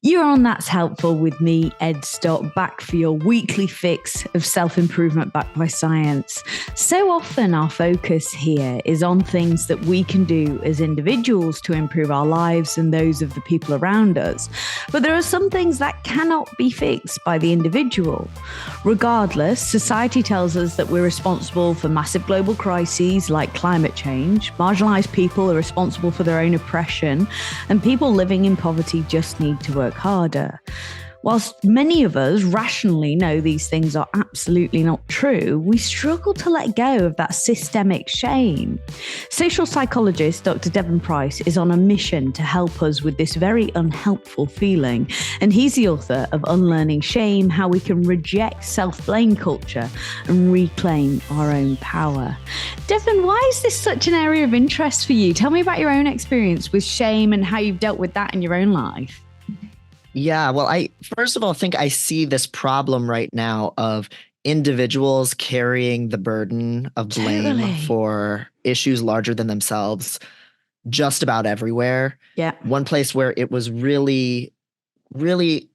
You're on That's Helpful with me, Ed Stott, back for your weekly fix of self-improvement backed by science. So often our focus here is on things that we can do as individuals to improve our lives and those of the people around us. But there are some things that cannot be fixed by the individual. Regardless, society tells us that we're responsible for massive global crises like climate change, marginalised people are responsible for their own oppression, and people living in poverty just need to work harder. Whilst many of us rationally know these things are absolutely not true, we struggle to let go of that systemic shame. Social psychologist Dr Devon Price is on a mission to help us with this very unhelpful feeling, and he's the author of Unlearning Shame, How We Can Reject Self-Blame Culture and Reclaim Our Own Power. Devon, why is this such an area of interest for you? Tell me about your own experience with shame and how you've dealt with that in your own life. Yeah, well, I first of all think I see this problem right now of individuals carrying the burden of blame for issues larger than themselves just about everywhere. Yeah. One place where it was really, really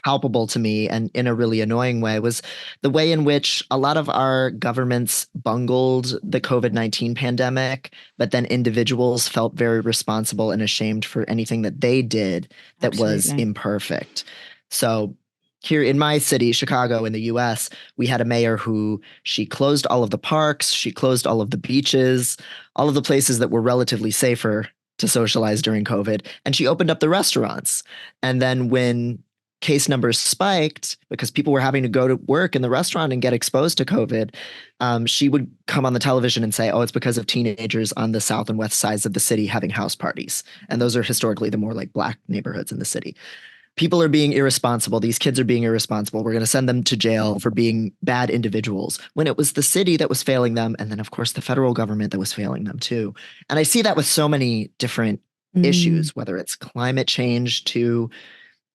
palpable to me and in a really annoying way was the way in which a lot of our governments bungled the COVID-19 pandemic, but then individuals felt very responsible and ashamed for anything that they did that was imperfect. So here in my city, Chicago, in the US, we had a mayor who she closed all of the parks, she closed all of the beaches, all of the places that were relatively safer to socialize during COVID, and she opened up the restaurants. And then when case numbers spiked because people were having to go to work in the restaurant and get exposed to COVID, she would come on the television and say, oh, it's because of teenagers on the south and west sides of the city having house parties. And those are historically the more like black neighborhoods in the city. People are being irresponsible. These kids are being irresponsible. We're going to send them to jail for being bad individuals, when it was the city that was failing them. And then, of course, the federal government that was failing them, too. And I see that with so many different issues, whether it's climate change to,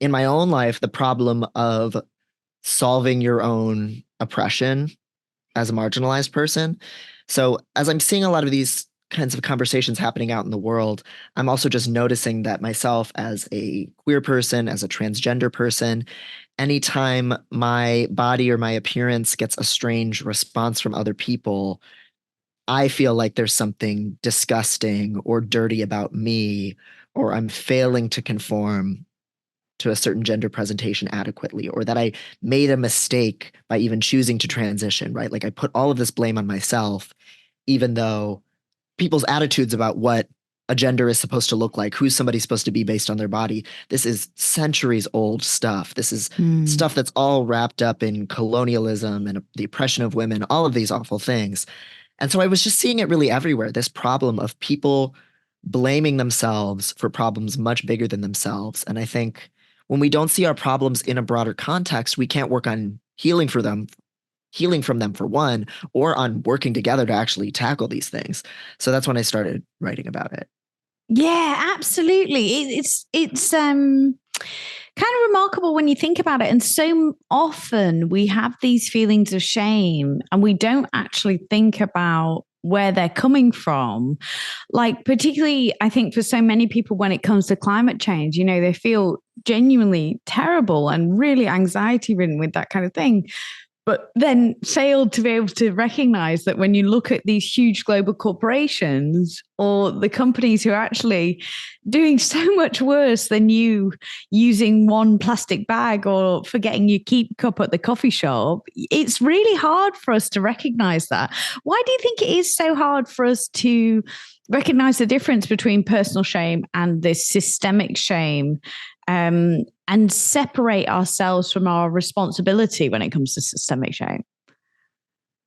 in my own life, the problem of solving your own oppression as a marginalized person. So as I'm seeing a lot of these kinds of conversations happening out in the world, I'm also just noticing that myself as a queer person, as a transgender person, anytime my body or my appearance gets a strange response from other people, I feel like there's something disgusting or dirty about me, or I'm failing to conform to a certain gender presentation adequately, or that I made a mistake by even choosing to transition, right? Like I put all of this blame on myself, even though people's attitudes about what a gender is supposed to look like, who's somebody supposed to be based on their body, this is centuries old stuff. This is stuff that's all wrapped up in colonialism and the oppression of women, all of these awful things. And so I was just seeing it really everywhere, this problem of people blaming themselves for problems much bigger than themselves. And I think when we don't see our problems in a broader context, we can't work on healing from them for one, or on working together to actually tackle these things. So that's when I started writing about it. Yeah, absolutely. It's kind of remarkable when you think about it. And so often we have these feelings of shame and we don't actually think about where they're coming from. Like, particularly, I think for so many people, when it comes to climate change, you know, they feel genuinely terrible and really anxiety ridden with that kind of thing. But then failed to be able to recognize that when you look at these huge global corporations or the companies who are actually doing so much worse than you using one plastic bag or forgetting your keep cup at the coffee shop, it's really hard for us to recognize that. Why do you think it is so hard for us to recognize the difference between personal shame and this systemic shame? And separate ourselves from our responsibility when it comes to systemic shame?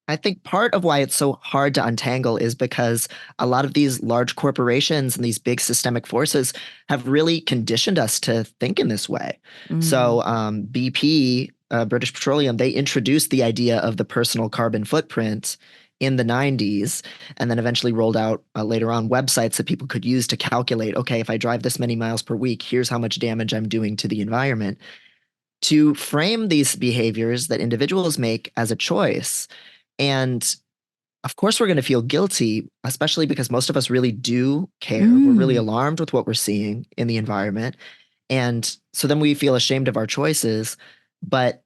I think part of why it's so hard to untangle is because a lot of these large corporations and these big systemic forces have really conditioned us to think in this way. So BP, British Petroleum, they introduced the idea of the personal carbon footprint in the 90s, and then eventually rolled out later on websites that people could use to calculate, okay, if I drive this many miles per week, here's how much damage I'm doing to the environment, to frame these behaviors that individuals make as a choice. And of course, we're going to feel guilty, especially because most of us really do care. We're really alarmed with what we're seeing in the environment. And so then we feel ashamed of our choices, but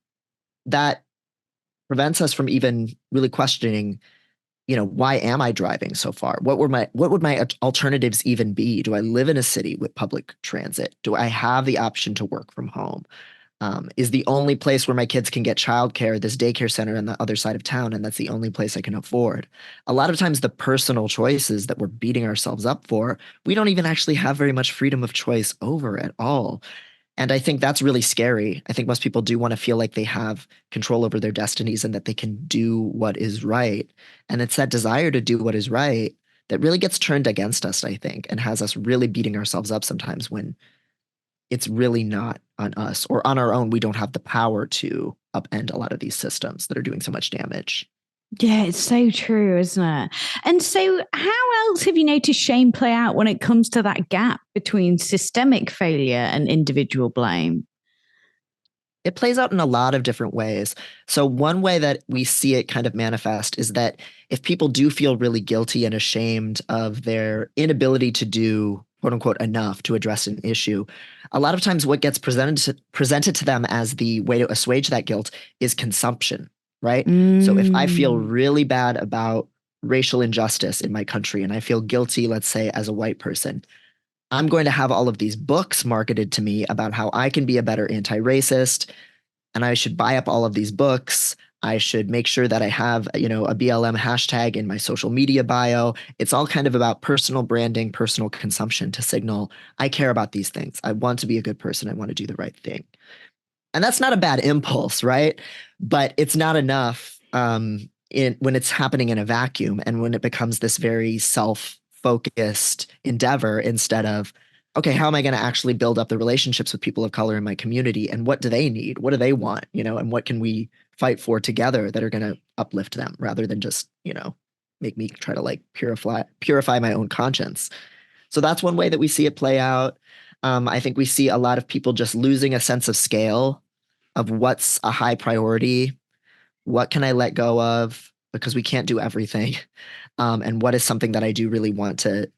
that prevents us from even really questioning, why am I driving so far? What would my alternatives even be? Do I live in a city with public transit? Do I have the option to work from home? Is the only place where my kids can get childcare this daycare center on the other side of town, and that's the only place I can afford? A lot of times, the personal choices that we're beating ourselves up for, we don't even actually have very much freedom of choice over at all. And I think that's really scary. I think most people do want to feel like they have control over their destinies and that they can do what is right. And it's that desire to do what is right that really gets turned against us, I think, and has us really beating ourselves up sometimes when it's really not on us, or on our own. We don't have the power to upend a lot of these systems that are doing so much damage. Yeah, it's so true, isn't it? And so, how else have you noticed shame play out when it comes to that gap between systemic failure and individual blame? It plays out in a lot of different ways. So, one way that we see it kind of manifest is that if people do feel really guilty and ashamed of their inability to do quote unquote enough to address an issue, a lot of times what gets presented to them as the way to assuage that guilt is consumption, right? So, if I feel Mm. really bad about racial injustice in my country and I feel guilty, let's say, as a white person, I'm going to have all of these books marketed to me about how I can be a better anti-racist, and I should buy up all of these books. I should make sure that I have, a BLM hashtag in my social media bio. It's all kind of about personal branding, personal consumption to signal I care about these things. I want to be a good person. I want to do the right thing. And that's not a bad impulse, right? But it's not enough when it's happening in a vacuum and when it becomes this very self-focused endeavor instead of, okay, how am I going to actually build up the relationships with people of color in my community, and what do they need? What do they want? And what can we fight for together that are going to uplift them rather than just, make me try to like purify my own conscience. So that's one way that we see it play out. I think we see a lot of people just losing a sense of scale of what's a high priority, what can I let go of because we can't do everything, and what is something that I do really want to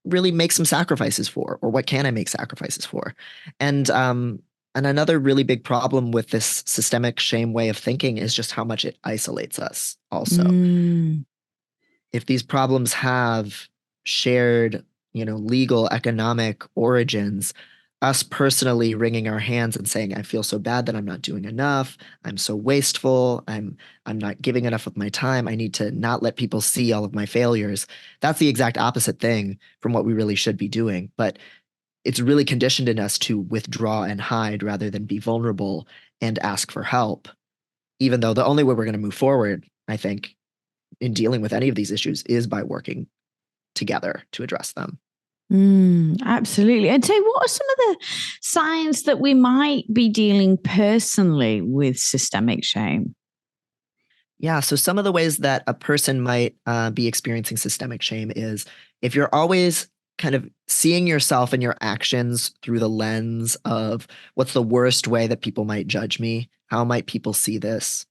really make some sacrifices for, or what can I make sacrifices for? And another really big problem with this systemic shame way of thinking is just how much it isolates us also. Mm. If these problems have shared, legal, economic origins, us personally wringing our hands and saying, I feel so bad that I'm not doing enough. I'm so wasteful. I'm not giving enough of my time. I need to not let people see all of my failures. That's the exact opposite thing from what we really should be doing. But it's really conditioned in us to withdraw and hide rather than be vulnerable and ask for help. Even though the only way we're going to move forward, I think, in dealing with any of these issues is by working together to address them. Absolutely. And so, what are some of the signs that we might be dealing personally with systemic shame? Yeah, so some of the ways that a person might be experiencing systemic shame is if you're always kind of seeing yourself and your actions through the lens of what's the worst way that people might judge me? How might people see this?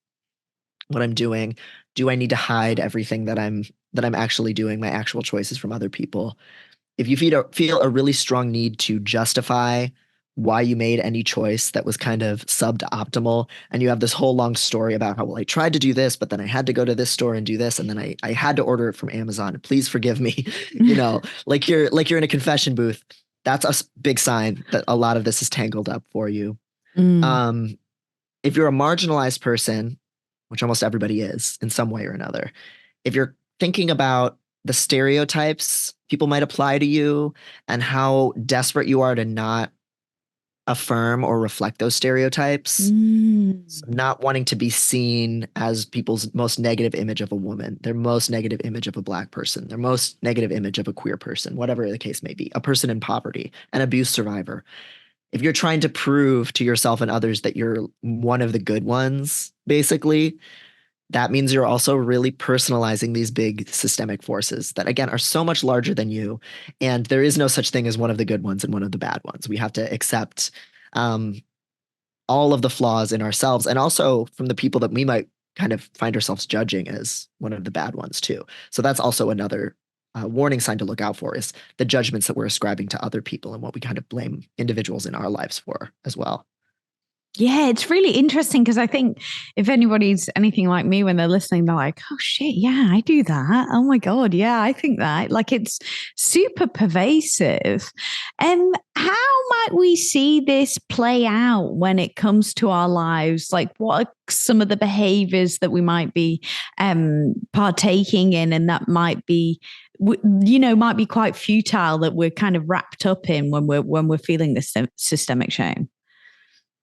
What I'm doing? Do I need to hide everything that I'm actually doing, my actual choices from other people? If you feel a really strong need to justify why you made any choice that was kind of suboptimal, and you have this whole long story about how, well, I tried to do this, but then I had to go to this store and do this, and then I had to order it from Amazon. Please forgive me. Like you're in a confession booth. That's a big sign that a lot of this is tangled up for you. Mm. Um, if you're a marginalized person, which almost everybody is in some way or another, if you're thinking about the stereotypes people might apply to you and how desperate you are to not affirm or reflect those stereotypes, so Mm. not wanting to be seen as people's most negative image of a woman, their most negative image of a black person, their most negative image of a queer person, whatever the case may be, a person in poverty, an abuse survivor. If you're trying to prove to yourself and others that you're one of the good ones, basically, that means you're also really personalizing these big systemic forces that, again, are so much larger than you. And there is no such thing as one of the good ones and one of the bad ones. We have to accept um, all of the flaws in ourselves and also from the people that we might kind of find ourselves judging as one of the bad ones, too. So that's also another warning sign to look out for is the judgments that we're ascribing to other people and what we kind of blame individuals in our lives for as well. Yeah, it's really interesting because I think if anybody's anything like me when they're listening, they're like, oh shit, yeah, I do that. Oh my God, yeah, I think that. Like it's super pervasive. How might we see this play out when it comes to our lives? Like what are some of the behaviors that we might be partaking in and that might be might be quite futile that we're kind of wrapped up in when we're feeling this systemic shame?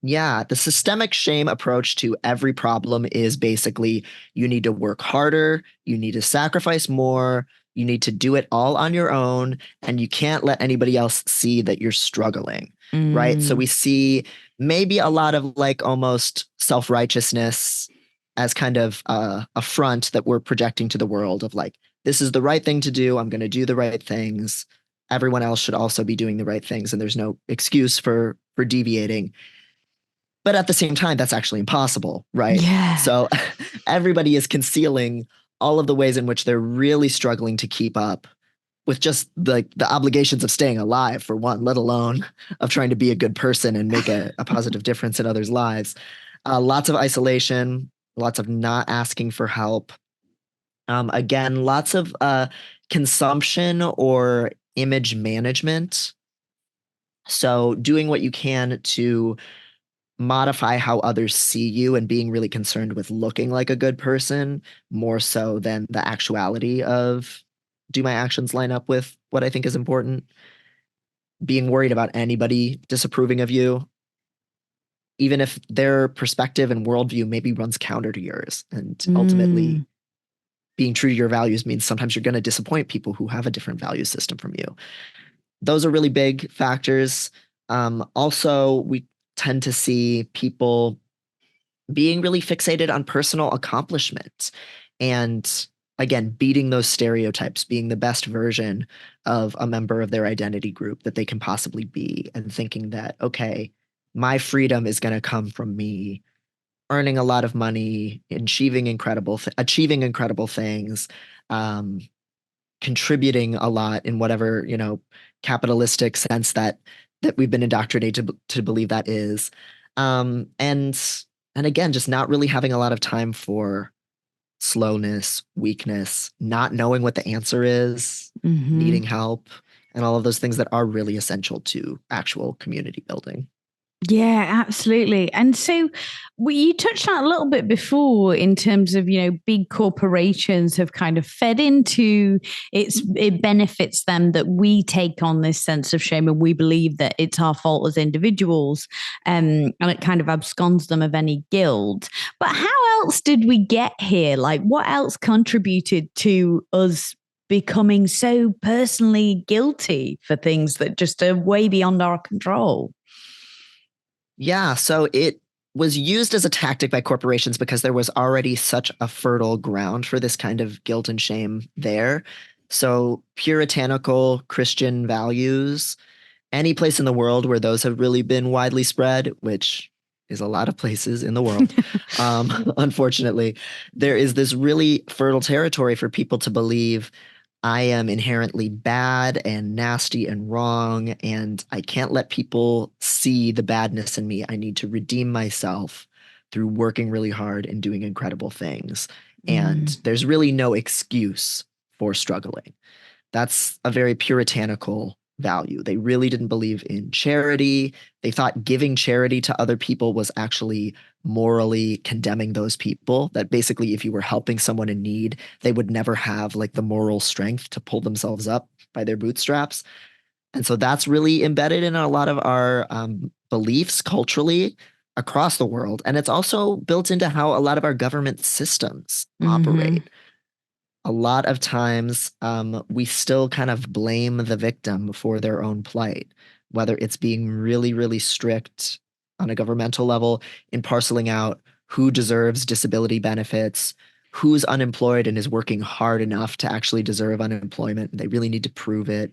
Yeah, the systemic shame approach to every problem is basically you need to work harder, you need to sacrifice more, you need to do it all on your own, and you can't let anybody else see that you're struggling, right? So Mm. we see maybe a lot of like almost self-righteousness as kind of a front that we're projecting to the world of like, this is the right thing to do, I'm going to do the right things. Everyone else should also be doing the right things, and there's no excuse for deviating. But at the same time, that's actually impossible, right? Yeah. So everybody is concealing all of the ways in which they're really struggling to keep up with just the obligations of staying alive, for one, let alone of trying to be a good person and make a positive difference in others' lives. Lots of isolation, lots of not asking for help. Again, lots of consumption or image management. So doing what you can to modify how others see you and being really concerned with looking like a good person more so than the actuality of, do my actions line up with what I think is important? Being worried about anybody disapproving of you, even if their perspective and worldview maybe runs counter to yours. And ultimately, Mm. being true to your values means sometimes you're going to disappoint people who have a different value system from you. Those are really big factors. Also, we tend to see people being really fixated on personal accomplishments and again beating those stereotypes, being the best version of a member of their identity group that they can possibly be, and thinking that, okay, my freedom is going to come from me earning a lot of money, achieving incredible things, um, contributing a lot in whatever, capitalistic sense that we've been indoctrinated to believe that is. And again, just not really having a lot of time for slowness, weakness, not knowing what the answer is, Hmm. needing help, and all of those things that are really essential to actual community building. Yeah, absolutely. And so you touched on it a little bit before in terms of, big corporations have kind of fed into it benefits them that we take on this sense of shame and we believe that it's our fault as individuals. And it kind of absconds them of any guilt. But how else did we get here? Like what else contributed to us becoming so personally guilty for things that just are way beyond our control? Yeah, so it was used as a tactic by corporations because there was already such a fertile ground for this kind of guilt and shame there. So, puritanical Christian values, any place in the world where those have really been widely spread, which is a lot of places in the world, unfortunately, there is this really fertile territory for people to believe I am inherently bad and nasty and wrong, and I can't let people see the badness in me. I need to redeem myself through working really hard and doing incredible things. And Mm. there's really no excuse for struggling. That's a very puritanical value. They really didn't believe in charity. They thought giving charity to other people was actually morally condemning those people. That basically, if you were helping someone in need, they would never have like the moral strength to pull themselves up by their bootstraps. And so that's really embedded in a lot of our beliefs culturally across the world. And it's also built into how a lot of our government systems Hmm. operate. A lot of times we still kind of blame the victim for their own plight, whether it's being really, really strict on a governmental level in parceling out who deserves disability benefits, who's unemployed and is working hard enough to actually deserve unemployment. They really need to prove it.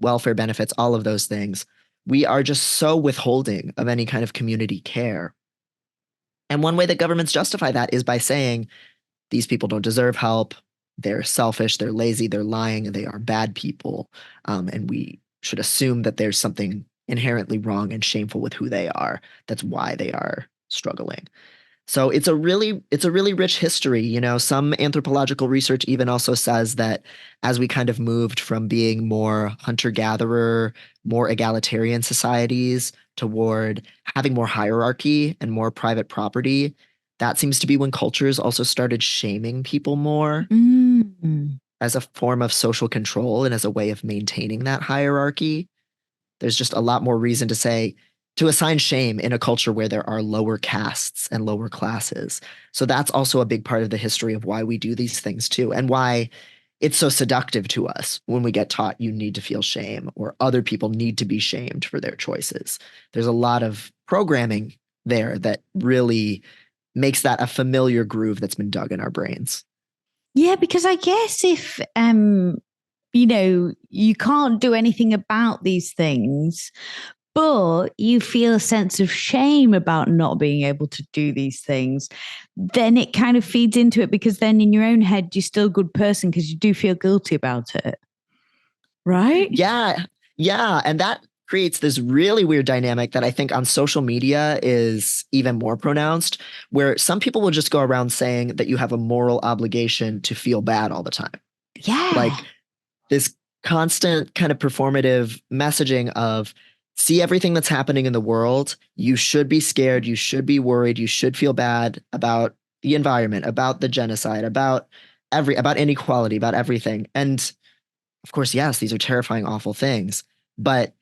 Welfare benefits, all of those things. We are just so withholding of any kind of community care. And one way that governments justify that is by saying these people don't deserve help. they're selfish, they're lazy, they're lying, and they are bad people. And we should assume that there's something inherently wrong and shameful with who they are. That's why they are struggling. So it's a really rich history. Some anthropological research even also says that as we kind of moved from being more hunter-gatherer, more egalitarian societies toward having more hierarchy and more private property, that seems to be when cultures also started shaming people more Mm. as a form of social control and as a way of maintaining that hierarchy. There's just a lot more reason to assign shame in a culture where there are lower castes and lower classes. So that's also a big part of the history of why we do these things too, and why it's so seductive to us when we get taught you need to feel shame or other people need to be shamed for their choices. There's a lot of programming there that really makes that a familiar groove that's been dug in our brains. Yeah, because I guess if you can't do anything about these things, but you feel a sense of shame about not being able to do these things, then it kind of feeds into it, because then in your own head, you're still a good person because you do feel guilty about it. Right? Yeah, yeah. And that creates this really weird dynamic that I think on social media is even more pronounced, where some people will just go around saying that you have a moral obligation to feel bad all the time. Yeah. Like this constant kind of performative messaging of see everything that's happening in the world. You should be scared. You should be worried. You should feel bad about the environment, about the genocide, about inequality, about everything. And of course, yes, these are terrifying, awful things, but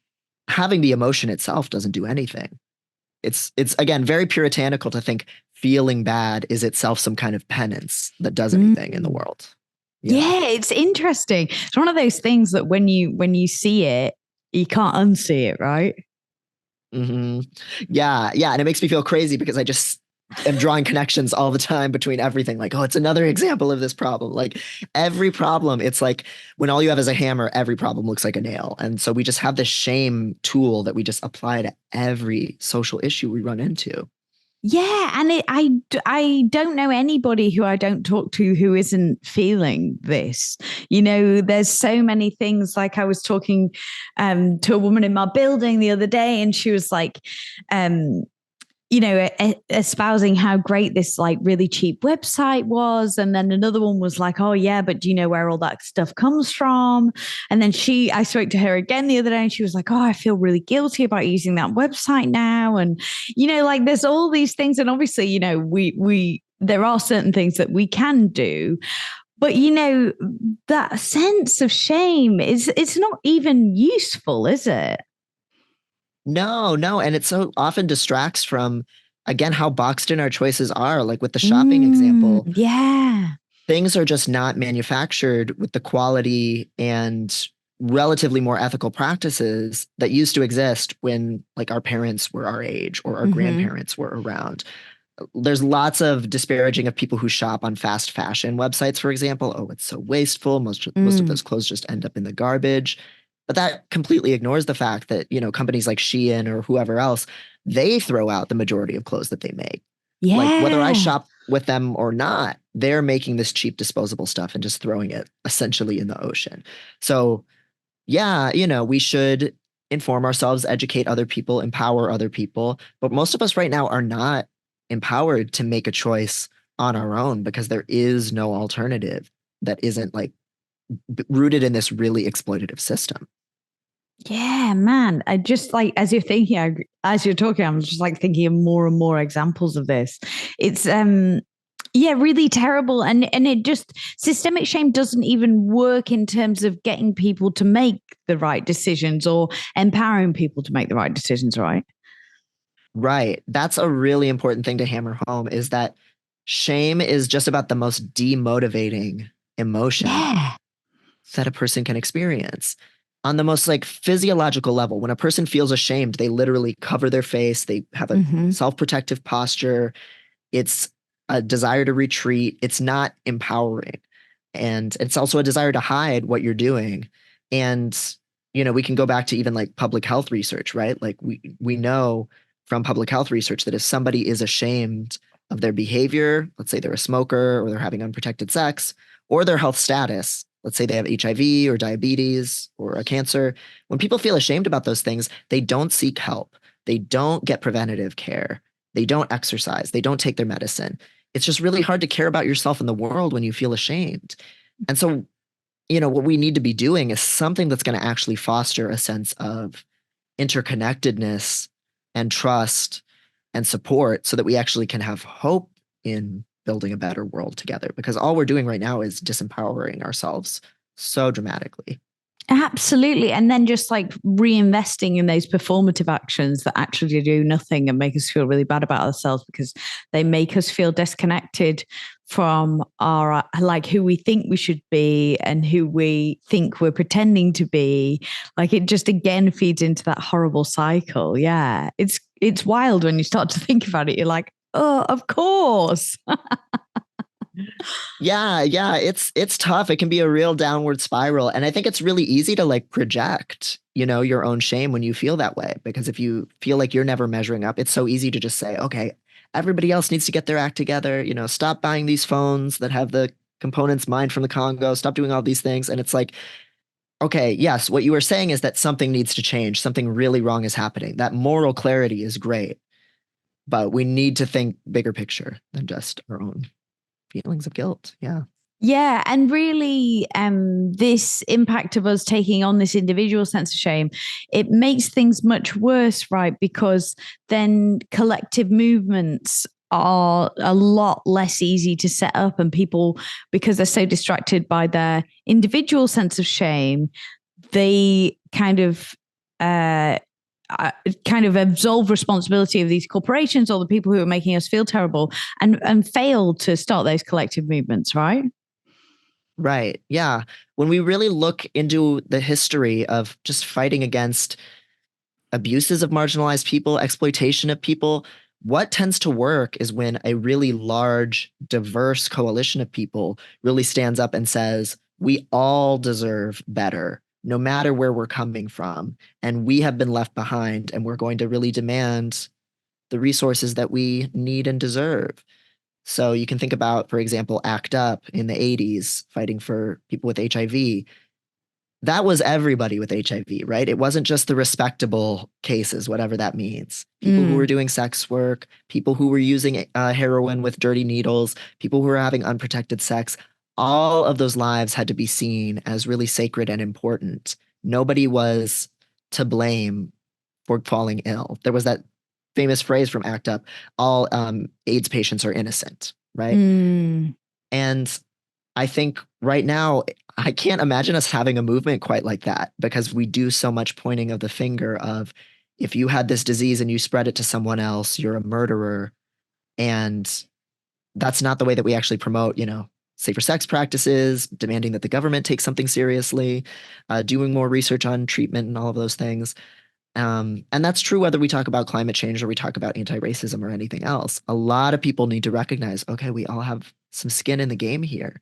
having the emotion itself doesn't do anything. It's again very puritanical to think feeling bad is itself some kind of penance that does anything in the world. Yeah. Yeah, it's interesting. It's one of those things that when you see it, you can't unsee it, right? hmm Yeah, yeah, and it makes me feel crazy because I just am drawing connections all the time between everything. Like, oh, it's another example of this problem. Like every problem, it's like when all you have is a hammer, every problem looks like a nail. And so we just have this shame tool that we just apply to every social issue we run into. Yeah, and I don't know anybody who I don't talk to who isn't feeling this. There's so many things. Like I was talking to a woman in my building the other day, and she was like, um, espousing how great this like really cheap website was. And then another one was like, oh yeah, but do you know where all that stuff comes from? And then I spoke to her again the other day, and she was like, oh, I feel really guilty about using that website now. And, like there's all these things. And obviously, there are certain things that we can do. But that sense of shame it's not even useful, is it? No, no, and it so often distracts from again how boxed in our choices are. Like with the shopping example, Yeah. things are just not manufactured with the quality and relatively more ethical practices that used to exist when like our parents were our age or our grandparents were around. There's lots of disparaging of people who shop on fast fashion websites, for example. Oh, it's so wasteful. Most of those clothes just end up in the garbage. But that completely ignores the fact that, companies like Shein or whoever else, they throw out the majority of clothes that they make. Like whether I Yeah. shop with them or not, they're making this cheap disposable stuff and just throwing it essentially in the ocean. So yeah, we should inform ourselves, educate other people, empower other people. But most of us right now are not empowered to make a choice on our own because there is no alternative that isn't like rooted in this really exploitative system. Yeah, man. I just like as you're talking, I'm just like thinking of more and more examples of this. It's yeah, really terrible. And it just systemic shame doesn't even work in terms of getting people to make the right decisions or empowering people to make the right decisions, right? Right. That's a really important thing to hammer home is that shame is just about the most demotivating emotion Yeah. that a person can experience. On the most like physiological level, when a person feels ashamed, they literally cover their face, they have a self-protective posture, it's a desire to retreat, it's not empowering. And it's also a desire to hide what you're doing. And we can go back to even like public health research, right? Like we know from public health research that if somebody is ashamed of their behavior, let's say they're a smoker or they're having unprotected sex, or their health status. Let's say they have HIV or diabetes or a cancer. When people feel ashamed about those things, they don't seek help. They don't get preventative care. They don't exercise. They don't take their medicine. It's just really hard to care about yourself in the world when you feel ashamed. And so, what we need to be doing is something that's going to actually foster a sense of interconnectedness and trust and support so that we actually can have hope in building a better world together. Because all we're doing right now is disempowering ourselves so dramatically. Absolutely. And then just like reinvesting in those performative actions that actually do nothing and make us feel really bad about ourselves because they make us feel disconnected from our, like, who we think we should be and who we think we're pretending to be. Like, it just again feeds into that horrible cycle. Yeah. It's wild when you start to think about it. You're like, oh, of course. Yeah, it's tough. It can be a real downward spiral. And I think it's really easy to like project, your own shame when you feel that way. Because if you feel like you're never measuring up, it's so easy to just say, okay, everybody else needs to get their act together, stop buying these phones that have the components mined from the Congo, stop doing all these things. And it's like, okay, yes, what you were saying is that something needs to change, something really wrong is happening. That moral clarity is great, but we need to think bigger picture than just our own feelings of guilt. Yeah. Yeah. And really, this impact of us taking on this individual sense of shame, it makes things much worse, right? Because then collective movements are a lot less easy to set up, and people, because they're so distracted by their individual sense of shame, they kind of absolve responsibility of these corporations or the people who are making us feel terrible, and fail to start those collective movements, right? Right. Yeah. When we really look into the history of just fighting against abuses of marginalized people, exploitation of people, what tends to work is when a really large, diverse coalition of people really stands up and says, we all deserve better, no matter where we're coming from. And we have been left behind, and we're going to really demand the resources that we need and deserve. So you can think about, for example, ACT UP in the 80s, fighting for people with HIV. That was everybody with HIV, right? It wasn't just the respectable cases, whatever that means. People who were doing sex work, people who were using heroin with dirty needles, people who were having unprotected sex. All of those lives had to be seen as really sacred and important. Nobody was to blame for falling ill. There was that famous phrase from ACT UP, all AIDS patients are innocent, right? And I think right now, I can't imagine us having a movement quite like that, because we do so much pointing of the finger of, if you had this disease and you spread it to someone else, you're a murderer. And that's not the way that we actually promote, safer sex practices, demanding that the government take something seriously, doing more research on treatment and all of those things. And that's true whether we talk about climate change or we talk about anti-racism or anything else. A lot of people need to recognize, okay, we all have some skin in the game here.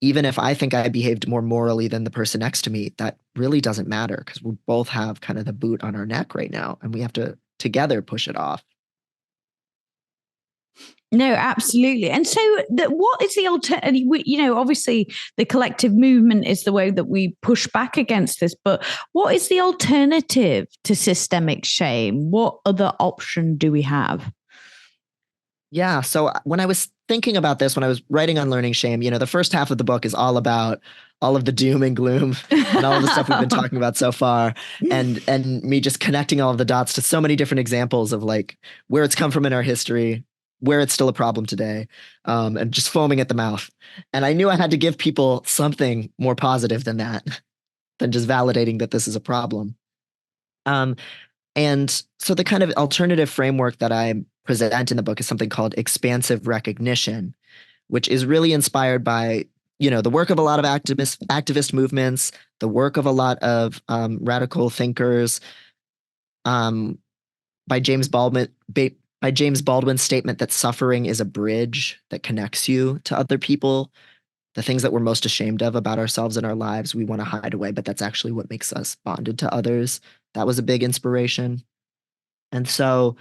Even if I think I behaved more morally than the person next to me, that really doesn't matter, because we both have kind of the boot on our neck right now, and we have to together push it off. No, absolutely. And so, what is the alternative? Obviously, the collective movement is the way that we push back against this. But what is the alternative to systemic shame? What other option do we have? Yeah. So when I was thinking about this, when I was writing Unlearning Shame, the first half of the book is all about all of the doom and gloom and all of the stuff we've been talking about so far, and me just connecting all of the dots to so many different examples of like where it's come from in our history, where it's still a problem today, and just foaming at the mouth. And I knew I had to give people something more positive than that, than just validating that this is a problem. And so the kind of alternative framework that I present in the book is something called expansive recognition, which is really inspired by, the work of a lot of activist movements, the work of a lot of radical thinkers, um, by James Baldwin's statement that suffering is a bridge that connects you to other people. The things that we're most ashamed of about ourselves and our lives, we want to hide away, but that's actually what makes us bonded to others. That was a big inspiration. And so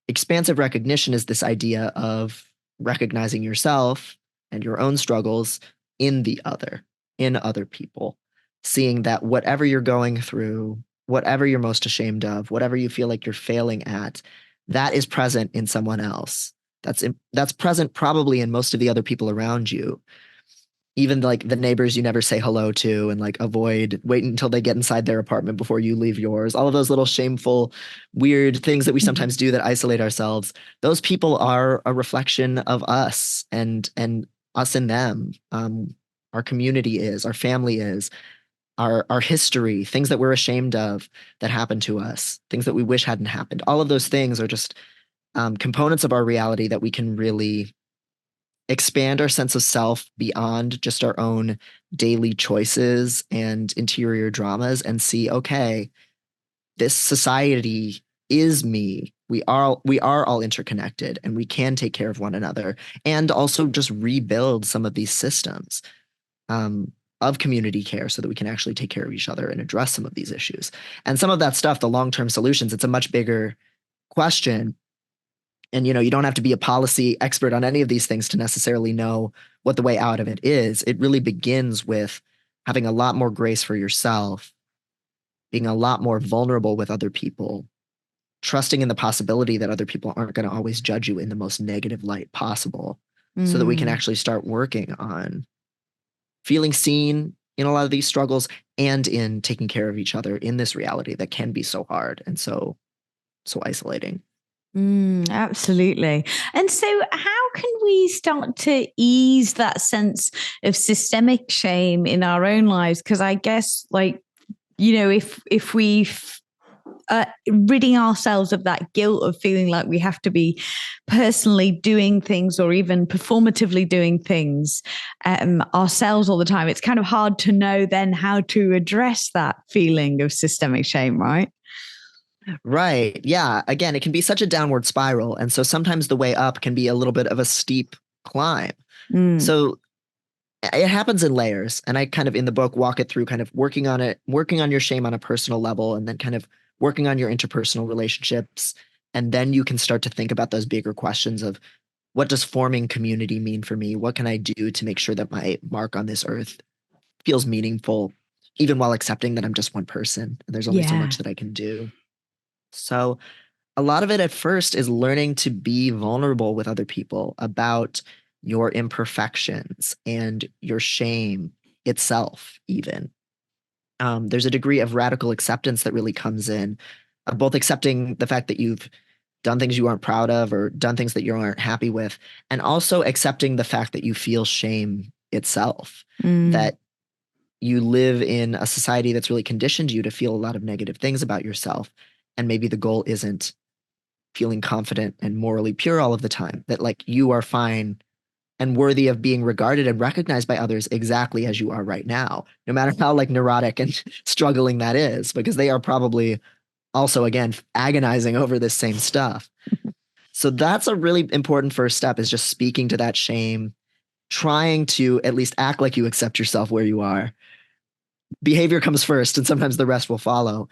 expansive recognition is this idea of recognizing yourself and your own struggles in the other, in other people, seeing that whatever you're going through, whatever you're most ashamed of, whatever you feel like you're failing at, that is present in someone else. That's present probably in most of the other people around you. Even like the neighbors you never say hello to and like wait until they get inside their apartment before you leave yours. All of those little shameful, weird things that we sometimes do that isolate ourselves. Those people are a reflection of us and us and them. Our community is, our family is, our history, things that we're ashamed of that happened to us, things that we wish hadn't happened. All of those things are just components of our reality that we can really expand our sense of self beyond just our own daily choices and interior dramas and see, okay, this society is me. We are all interconnected and we can take care of one another and also just rebuild some of these systems of community care so that we can actually take care of each other and address some of these issues. And some of that stuff, the long-term solutions, it's a much bigger question. And, you don't have to be a policy expert on any of these things to necessarily know what the way out of it is. It really begins with having a lot more grace for yourself, being a lot more vulnerable with other people, trusting in the possibility that other people aren't going to always judge you in the most negative light possible, so that we can actually start working on feeling seen in a lot of these struggles and in taking care of each other in this reality that can be so hard and so isolating. Absolutely. And so how can we start to ease that sense of systemic shame in our own lives? Because I guess if we ridding ourselves of that guilt of feeling like we have to be personally doing things or even performatively doing things ourselves all the time, it's kind of hard to know then how to address that feeling of systemic shame, right? Right. Yeah. Again, it can be such a downward spiral. And so sometimes the way up can be a little bit of a steep climb. So it happens in layers. And I kind of in the book walk it through kind of working on your shame on a personal level, and then kind of working on your interpersonal relationships. And then you can start to think about those bigger questions of, what does forming community mean for me? What can I do to make sure that my mark on this earth feels meaningful, even while accepting that I'm just one person and there's only so much that I can do? So a lot of it at first is learning to be vulnerable with other people about your imperfections and your shame itself, even. There's a degree of radical acceptance that really comes in, both accepting the fact that you've done things you aren't proud of or done things that you aren't happy with, and also accepting the fact that you feel shame itself, that you live in a society that's really conditioned you to feel a lot of negative things about yourself. And maybe the goal isn't feeling confident and morally pure all of the time, that like you are fine and worthy of being regarded and recognized by others exactly as you are right now, no matter how like neurotic and struggling that is, because they are probably also, again, agonizing over this same stuff. So that's a really important first step, is just speaking to that shame, trying to at least act like you accept yourself where you are. Behavior comes first, and sometimes the rest will follow,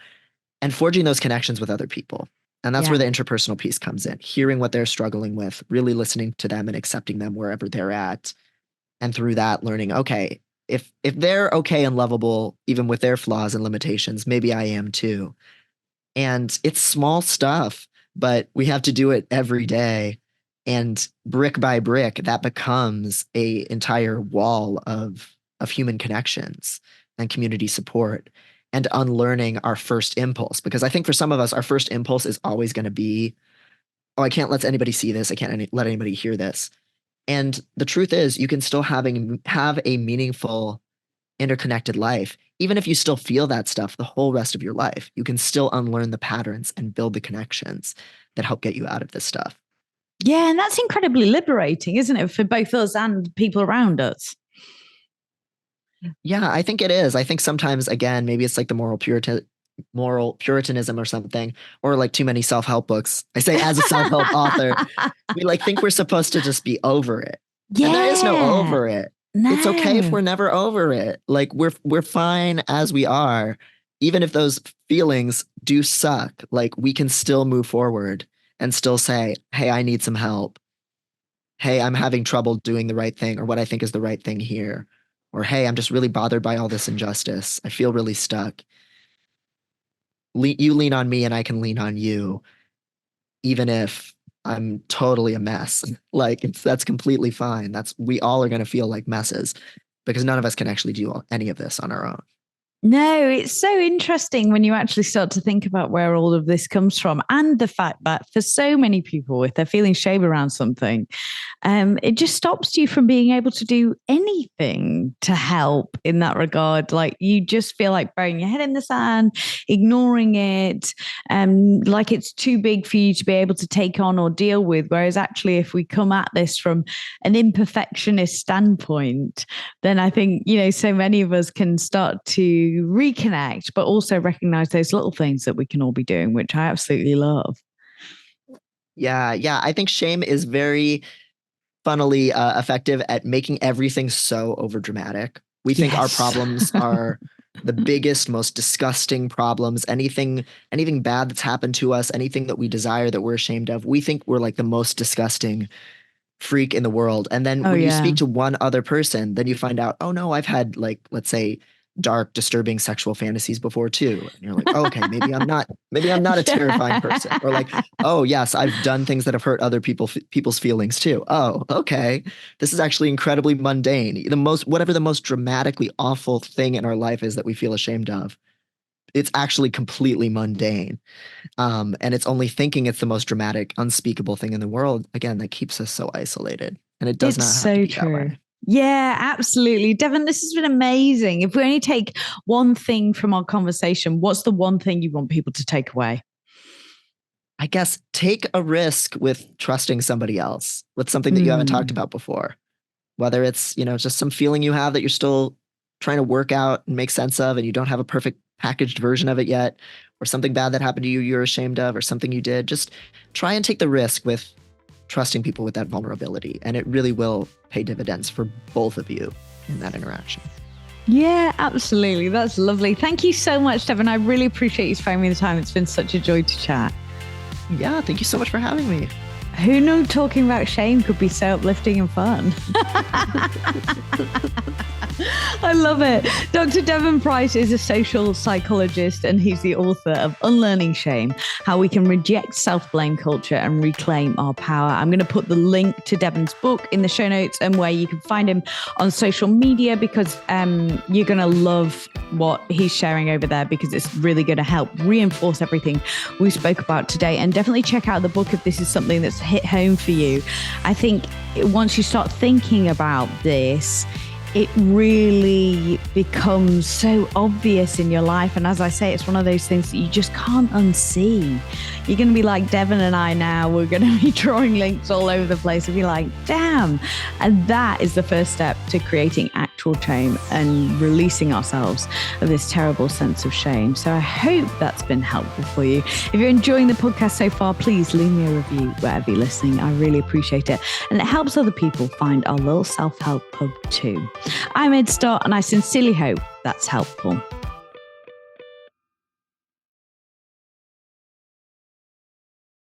and forging those connections with other people. And that's where the interpersonal piece comes in, hearing what they're struggling with, really listening to them and accepting them wherever they're at. And through that, learning, okay, if they're okay and lovable, even with their flaws and limitations, maybe I am too. And it's small stuff, but we have to do it every day. And brick by brick, that becomes a entire wall of human connections and community support, and unlearning our first impulse. Because I think for some of us, our first impulse is always going to be, oh, I can't let anybody see this. I can't let anybody hear this. And the truth is, you can still have a meaningful, interconnected life. Even if you still feel that stuff the whole rest of your life, you can still unlearn the patterns and build the connections that help get you out of this stuff. Yeah, and that's incredibly liberating, isn't it, for both us and people around us? Yeah, I think it is. I think sometimes, again, maybe it's like the moral puritanism or something, or like too many self-help books. I say as a self-help author, we like think we're supposed to just be over it. Yeah. And there is no over it. No. It's okay if we're never over it. Like we're fine as we are. Even if those feelings do suck, like we can still move forward and still say, hey, I need some help. Hey, I'm having trouble doing the right thing or what I think is the right thing here. Or, hey, I'm just really bothered by all this injustice. I feel really stuck. You lean on me and I can lean on you, even if I'm totally a mess. Like that's completely fine. We all are going to feel like messes because none of us can actually do any of this on our own. No, it's so interesting when you actually start to think about where all of this comes from and the fact that for so many people, if they're feeling shame around something, it just stops you from being able to do anything to help in that regard. Like you just feel like throwing your head in the sand, ignoring it, like it's too big for you to be able to take on or deal with. Whereas actually, if we come at this from an imperfectionist standpoint, then I think, so many of us can start to reconnect, but also recognize those little things that we can all be doing, which I absolutely love. Yeah. I think shame is very funnily effective at making everything so overdramatic. We think our problems are the biggest, most disgusting problems. Anything bad that's happened to us, anything that we desire that we're ashamed of, we think we're like the most disgusting freak in the world. And then when you speak to one other person, then you find out, oh no, I've had like, let's say, dark, disturbing sexual fantasies before too. And you're like, oh, okay, maybe I'm not a terrifying person. Or like, oh yes, I've done things that have hurt other people's feelings too. Oh, okay. This is actually incredibly mundane. Whatever the most dramatically awful thing in our life is that we feel ashamed of, it's actually completely mundane. And it's only thinking it's the most dramatic, unspeakable thing in the world, again, that keeps us so isolated. And it does not have to be that way. Yeah, absolutely. Devon, this has been amazing. If we only take one thing from our conversation, what's the one thing you want people to take away? I guess take a risk with trusting somebody else with something that you haven't talked about before. Whether it's, just some feeling you have that you're still trying to work out and make sense of, and you don't have a perfect packaged version of it yet, or something bad that happened to you you're ashamed of, or something you did. Just try and take the risk with trusting people with that vulnerability, and it really will pay dividends for both of you in that interaction. Yeah, absolutely. That's lovely. Thank you so much, Devon. I really appreciate you sparing me the time. It's been such a joy to chat. Yeah, thank you so much for having me. Who knew talking about shame could be so uplifting and fun? I love it. Dr. Devon Price is a social psychologist, and he's the author of Unlearning Shame, How We Can Reject Self-Blame Culture and Reclaim Our Power. I'm going to put the link to Devon's book in the show notes and where you can find him on social media, because you're going to love what he's sharing over there, because it's really going to help reinforce everything we spoke about today. And definitely check out the book if this is something that's hit home for you. I think once you start thinking about this, it really becomes so obvious in your life. And as I say, it's one of those things that you just can't unsee. You're going to be like Devon and I now. We're going to be drawing links all over the place and be like, damn. And that is the first step to creating actual change and releasing ourselves of this terrible sense of shame. So I hope that's been helpful for you. If you're enjoying the podcast so far, please leave me a review wherever you're listening. I really appreciate it. And it helps other people find our little self-help pub too. I'm Ed Stott, and I sincerely hope that's helpful.